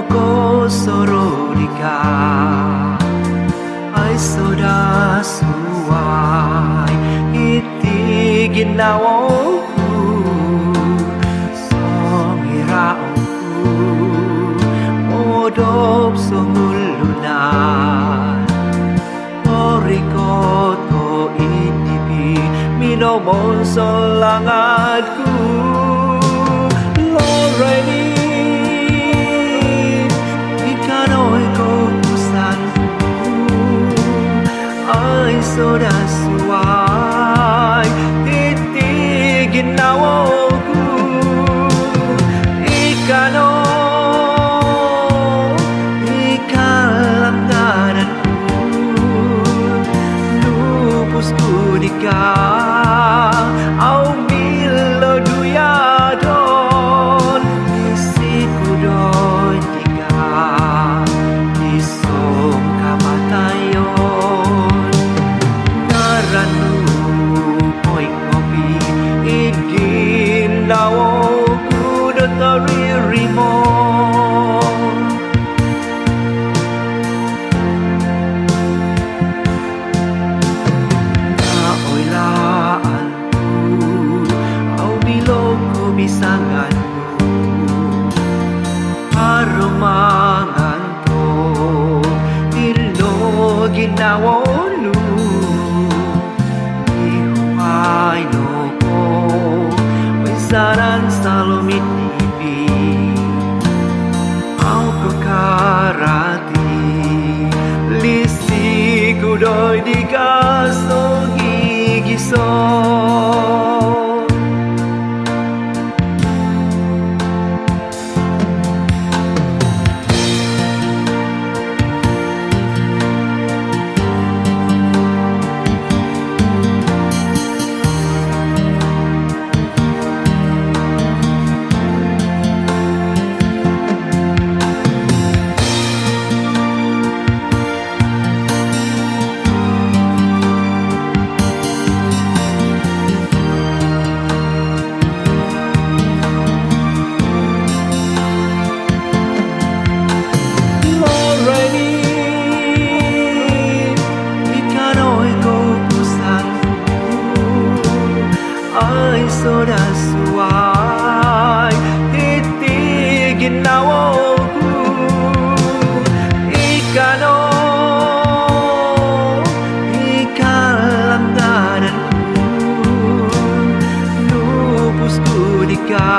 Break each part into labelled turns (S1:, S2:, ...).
S1: Miloko sororika ay soda suway iti ginawa ko sumiraon ko odop sumulunan oriko to itipi minomon solangad ko Lorraine soda suway titigin na ko ikano ikalanganan ko lupus ko di ka au miloduyadon isi ko doy tiga isong kamatayon bisangan mo arumangan to tilo ginawon lu ihuay no ko wisaran salumit tibi au kakarati lisi kudoy di kaso gigiso soda suway titigin na ko ikano ikalanganan ko lupus ko di ka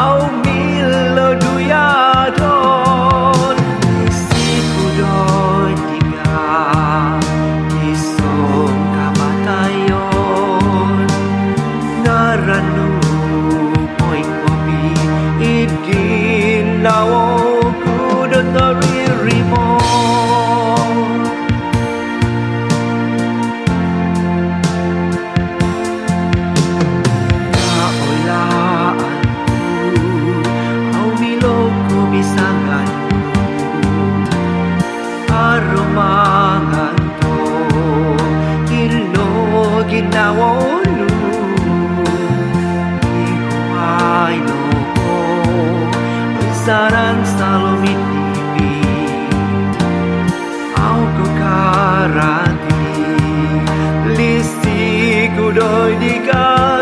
S1: au miloduyadon isi ko doy tiga isong kamatayon ranu poy kopi iginawo kudo taririmo naulaan ko au miloko bisangan arumangan to tilo ginawon saran salumit tibi au ko karati lisi kudoy di ka